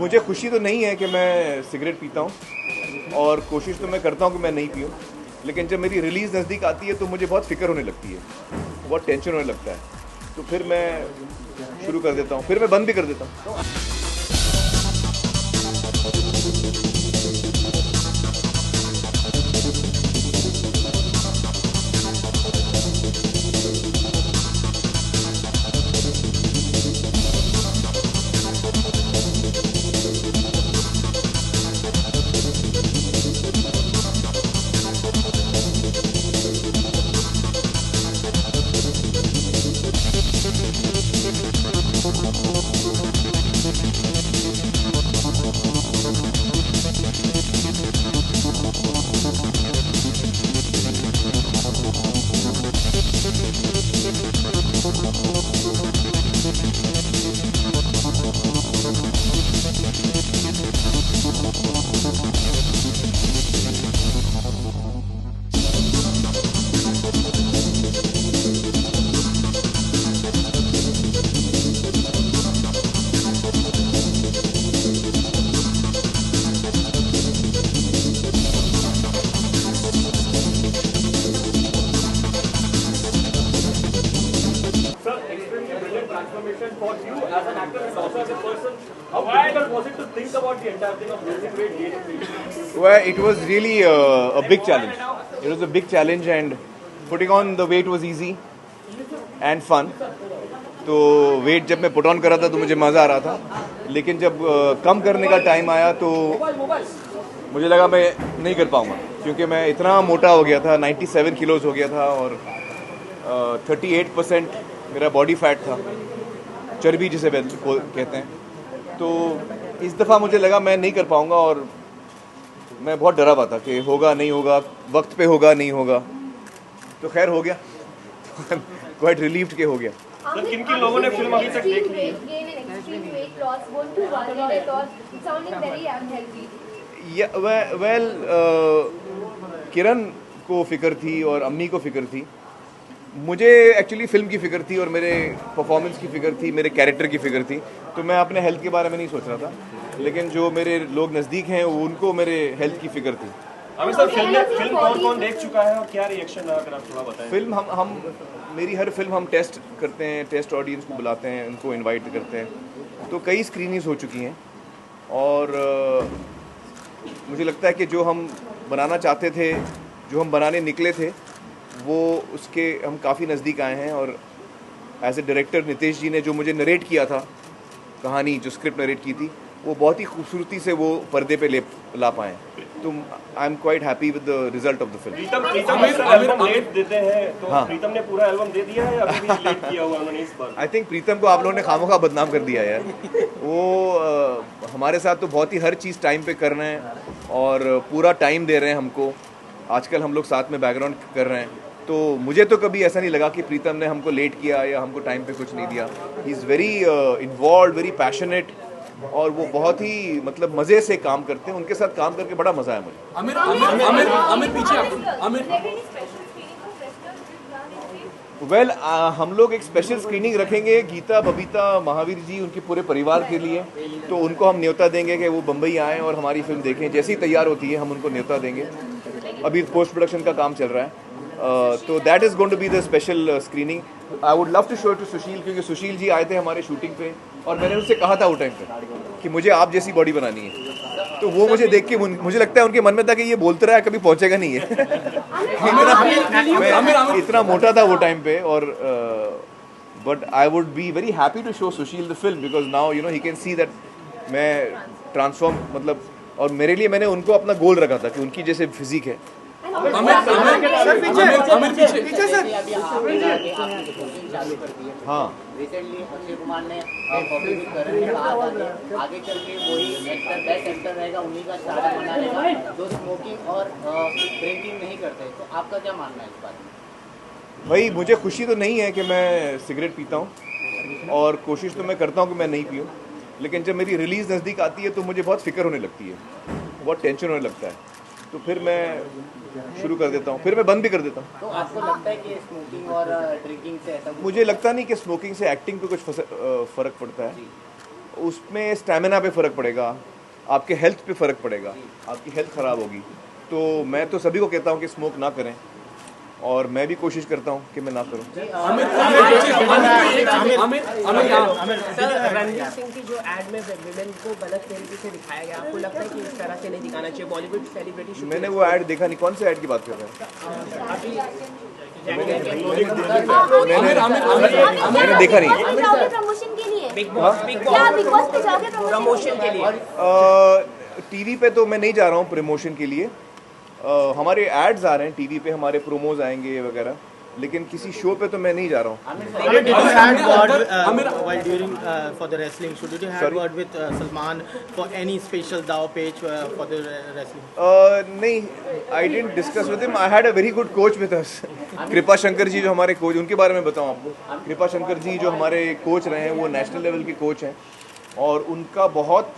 मुझे खुशी तो नहीं है कि मैं सिगरेट पीता हूँ और कोशिश तो मैं करता हूँ कि मैं नहीं पीऊँ, लेकिन जब मेरी रिलीज़ नज़दीक आती है तो मुझे बहुत फिक्र होने लगती है, बहुत टेंशन होने लगता है, तो फिर मैं शुरू कर देता हूँ, फिर मैं बंद भी कर देता हूँ। Transformation for you as an actor and also as a person. How difficult was it to think about the entire thing of losing weight, gaining weight? Well, it was really a big challenge. It was a big challenge and putting on the weight was easy and fun. तो wait जब मैं put on कर रहा था तो मुझे मज़ा आ रहा था, लेकिन जब कम करने का टाइम आया तो मुझे लगा मैं नहीं कर पाऊँगा, क्योंकि मैं इतना मोटा हो गया था, 97 किलोज़ हो गया था और 38% मेरा बॉडी फैट था, चर्बी जिसे कहते हैं। तो इस दफ़ा मुझे लगा मैं नहीं कर पाऊँगा और मैं बहुत डरा हुआ था कि होगा नहीं होगा, वक्त पे होगा नहीं होगा, तो खैर हो गया। क्वाइट रिलीव्ड के हो गया। तो किन-किन लोगों ने फिल्म अभी तक देख ली? वेल, किरण को फिक्र थी और अम्मी को फिक्र थी, मुझे एक्चुअली फिल्म की फिक्र थी और मेरे परफॉर्मेंस की फिक्र थी, मेरे कैरेक्टर की फिक्र थी, तो मैं अपने हेल्थ के बारे में नहीं सोच रहा था, लेकिन जो मेरे लोग नज़दीक हैं उनको मेरे हेल्थ की फिक्र थी। अभी सर फिल्म कौन देख चुका है और क्या रिएक्शन रहा, अगर आप थोड़ा बताएं। फिल्म हम मेरी हर फिल्म हम टेस्ट करते हैं, टेस्ट ऑडियंस को बुलाते हैं, उनको इनवाइट करते हैं, तो कई स्क्रीनिंग्स हो चुकी हैं और मुझे लगता है कि जो हम बनाना चाहते थे, जो हम बनाने निकले थे, वो उसके हम काफ़ी नज़दीक आए हैं। और एज ए डायरेक्टर नितेश जी ने जो मुझे नरेट किया था, कहानी जो स्क्रिप्ट नरेट की थी, वो बहुत ही खूबसूरती से वो पर्दे पे ला पाए, तो I am quite happy with the result of the film. Pritam album late देते हैं, तो हाँ। प्रीतम ने पूरा एल्बम दे दिया है या अभी भी लेट किया हुआ उन्होंने इस बार? आई थिंक प्रीतम को आप लोगों ने खामोखा बदनाम कर दिया यार। वो हमारे साथ तो बहुत ही हर चीज़ टाइम पे कर रहे हैं और पूरा टाइम दे रहे हैं हमको। आजकल हम लोग साथ में बैकग्राउंड कर रहे हैं, तो मुझे तो कभी ऐसा नहीं लगा कि प्रीतम ने हमको लेट किया या हमको टाइम पे कुछ नहीं दिया। He is very involve, very passionate, और वो बहुत ही मतलब मज़े से काम करते हैं। उनके साथ काम करके बड़ा मज़ा आया मुझे। आमिर पीछे वेल, हम लोग एक स्पेशल स्क्रीनिंग रखेंगे गीता, बबीता, महावीर जी, उनके पूरे परिवार के लिए, तो उनको हम न्योता देंगे कि वो बम्बई आएँ और हमारी फिल्म देखें। जैसी तैयार होती है हम उनको न्योता देंगे। अभी पोस्ट प्रोडक्शन का काम चल रहा है, तो that is going to be the special screening. I would love to show to Sushil, क्योंकि सुशील जी आए थे हमारे शूटिंग पे और मैंने उनसे कहा था वो टाइम पे कि मुझे आप जैसी बॉडी बनानी है, तो वो मुझे देख के मुझे लगता है उनके मन में था कि ये बोलते रहा है, कभी पहुंचेगा नहीं है। मैं इतना मोटा था वो टाइम पे, और but I would be very happy to show Sushil the film, because now you know he can see that मैं ट्रांसफॉर्म, मतलब, और मेरे लिए मैंने उनको अपना गोल रखा था कि उनकी जैसे फिजिक है। पीछे सर। हाँ, रिसेंटली अक्षय कुमार ने आगे चल के वही एक्टर बेस्ट एक्टर रहेगा, उन्हीं का स्टार बनाएगा जो स्मोकिंग और ड्रिंकिंग नहीं करते, तो आपका क्या मानना है इस बारे में? भाई मुझे खुशी तो नहीं है कि मैं सिगरेट पीता हूँ और कोशिश तो मैं करता हूँ कि मैं नहीं पीऊँ, लेकिन जब मेरी रिलीज़ नज़दीक आती है तो मुझे बहुत फिक्र होने लगती है, बहुत टेंशन होने लगता है, तो फिर मैं शुरू कर देता हूँ, फिर मैं बंद भी कर देता हूँ। तो आपको लगता है कि स्मोकिंग और ड्रिंकिंग से ऐसा? मुझे लगता नहीं कि स्मोकिंग से एक्टिंग पे कुछ फ़र्क पड़ता है। उसमें स्टैमिना पे फ़र्क पड़ेगा, आपके हेल्थ पे फ़र्क पड़ेगा, आपकी हेल्थ ख़राब होगी। तो मैं तो सभी को कहता हूँ कि स्मोक ना करें, और मैं भी कोशिश करता हूँ कि मैं ना करूँ। सर, रणवीर सिंह की जो एड में विमेन को गलत तरीके से दिखाया गया, आपको लगता है कि इस तरह से नहीं दिखाना चाहिए? बॉलीवुड सेलिब्रिटी मैंने वो ऐड देखा नहीं, कौन से ऐड की बात कर रहे हैं? मैंने देखा नहीं। प्रमोशन के लिए बिग बॉस क्या बिग बॉस पे जाओगे प्रमोशन के लिए? टीवी पे तो मैं नहीं जा रहा हूँ प्रमोशन के लिए। हमारे एड्स आ रहे हैं टीवी पे, हमारे प्रोमोज आएंगे वगैरह, लेकिन किसी शो पे तो मैं नहीं जा रहा हूँ। Did you had word while during for the wrestling show? Did you have word with Salman for any special Dao page for the wrestling? नहीं, I didn't discuss with him. I had a very good coach with us. कृपा शंकर जी जो हमारे coach, उनके बारे में बताऊँ आपको। कृपा शंकर जी जो हमारे कोच रहे हैं, वो नेशनल लेवल के कोच हैं, और उनका बहुत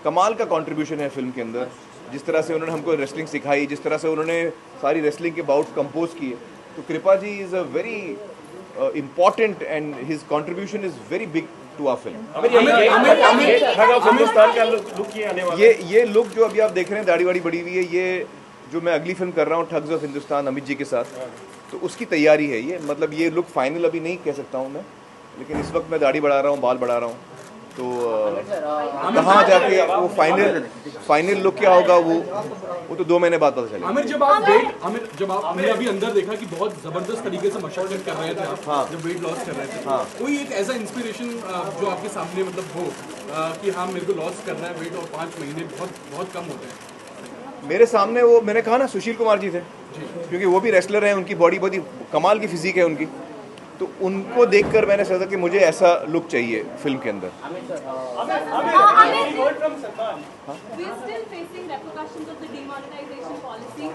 कमाल का कंट्रीब्यूशन है फिल्म के अंदर। जिस तरह से उन्होंने हमको रेसलिंग सिखाई, जिस तरह से उन्होंने सारी रेसलिंग के बाउट्स कंपोज किए, तो Kripa ji is a very important and his contribution is very big to our film. ये लुक जो अभी आप देख रहे हैं, दाढ़ी वाड़ी बड़ी हुई है, ये जो मैं अगली फिल्म कर रहा हूँ ठग्स ऑफ हिंदुस्तान अमित जी के साथ, तो उसकी तैयारी है ये। मतलब ये लुक फाइनल अभी नहीं कह सकता हूँ मैं, लेकिन इस वक्त मैं दाढ़ी बढ़ा रहा हूँ, बाल बढ़ा रहा हूँ, तो कहाँ जाके वो फाइनल लुक क्या होगा वो तो 2 महीने बाद पता चलेगा। आमिर, जब आपने अभी अंदर देखा कि बहुत जबरदस्त तरीके से मशक्कत कर रहे थे आप, हाँ, जब वेट लॉस कर रहे थे, कोई एक ऐसा इंस्पिरेशन जो आपके सामने मतलब हो कि हाँ मेरे को लॉस करना है वेट और 5 महीने बहुत कम होते हैं? मेरे सामने वो मैंने कहा ना, सुशील कुमार जी थे, क्योंकि वो भी रेसलर हैं, उनकी बॉडी बहुत ही कमाल की फिजिक है उनकी, तो उनको देखकर मैंने सोचा कि मुझे ऐसा लुक चाहिए फिल्म के अंदर। We are still facing repercussions of the demonetization policy.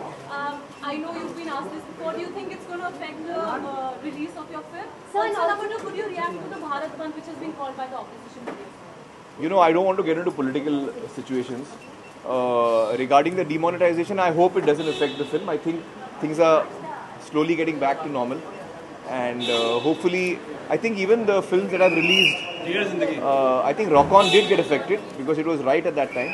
I know you've been asked this before. Do you think it's going to affect the release of your film? Also, Navarro, could you react to the Bharat Bandh which has been called by the opposition today? You know, I don't want to get into political situations. Regarding the demonetization, I hope it doesn't affect the film. I think things are slowly getting back to normal. And hopefully, I think even the films that I've released, I think Rock On did get affected because it was right at that time.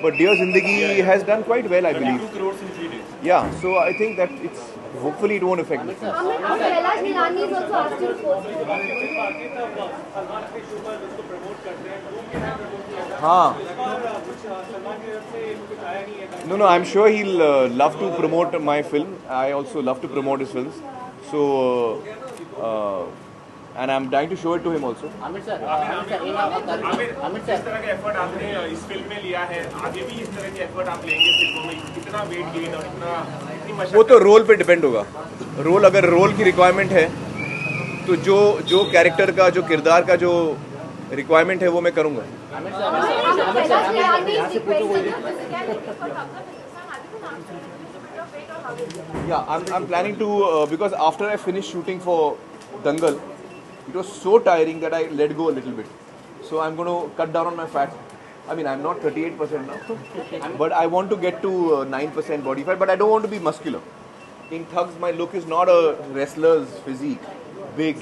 But Dear Zindagi has done quite well, I believe. 2 crores in 3 days. Yeah, so I think that it's hopefully it won't affect the film. Kailash Nilani is also asked you to postpone. हाँ, no, I'm sure he'll love to promote my film. I also love to promote his films. So, and I'm dying to show it to him also. Aamir sir, जिस तरह के effort आपने इस film में लिया है, आगे भी इस तरह के एफर्ट आप लेंगे फिल्मों में? कितना वेट गेन और इतनी मशक्कत? वो तो रोल पे डिपेंड होगा। रोल, अगर रोल की रिक्वायरमेंट है तो जो कैरेक्टर का, जो किरदार का जो रिक्वायरमेंट है वो मैं करूँगा। Kailash Nilani is requesting. Yeah, I'm planning to because after I finished shooting for Dangal, it was so tiring that I let go a little bit. So I'm going to cut down on my fat. I mean, I'm not 38% now, but I want to get to 9% body fat. But I don't want to be muscular. In Thugs, my look is not a wrestler's physique, big,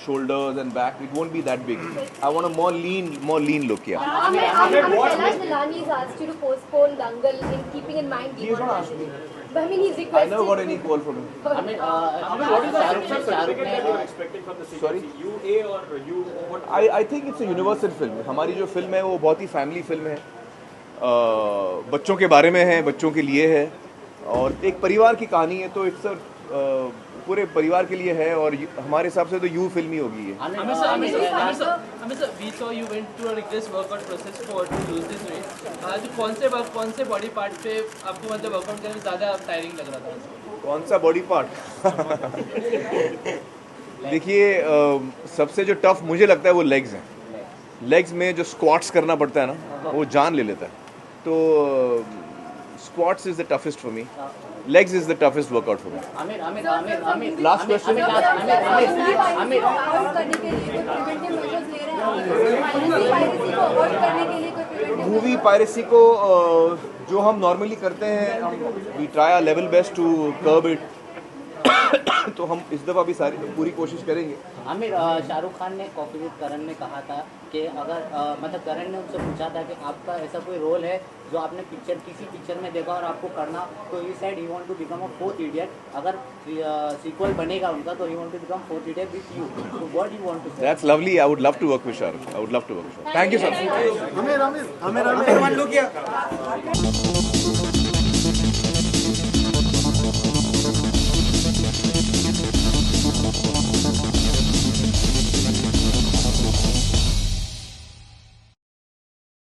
shoulders and back. It won't be that big. I want a more lean look. Yeah. Kailash Nilani has asked you to postpone Dangal in keeping in mind He has not asked me. But I mean, he's I requested. never got any call from him. What is the certificate that you're expecting from the CBC? Sorry? You A or you what? I think it's a universal film. हमारी जो film है वो बहुत ही family film है, बच्चों के बारे में है, बच्चों के लिए है, और एक परिवार की कहानी है, तो इट्स पूरे परिवार के लिए है, और हमारे हिसाब से तो यू फिल्म ही होगी ये। Amir sir, we saw you went through a rigorous workout process for to lose this weight. तो कौन से बॉडी पार्ट पे आपको मतलब वर्कआउट करने में ज़्यादा टायरिंग लग रहा था? कौन सा बॉडी पार्ट? देखिए, सबसे जो टफ मुझे लगता है वो लेग्स हैं। लेग्स में जो स्क्वाट्स करना पड़ता है ना, वो जान ले लेता है। तो squats is the toughest for me, legs is the toughest workout for me. Last question. Movie piracy को जो हम नॉर्मली करते हैं, we try our level best to curb it. तो हम इस दफ़ा भी पूरी कोशिश करेंगे आमिर, शाहरुख खान ने कॉफी विद करण में कहा था कि अगर मतलब करण ने उनसे पूछा था कि आपका ऐसा कोई रोल है जो आपने किसी पिक्चर में देखा और आपको करना, तो he said he want to become a fourth idiot. अगर सीक्वल बनेगा उनका तो he want to become fourth idiot with you. तो what you want to say? That's lovely. I would love to work with Shahrukh. I would love to work with Shahrukh. Thank you, sir. Amir, one look here.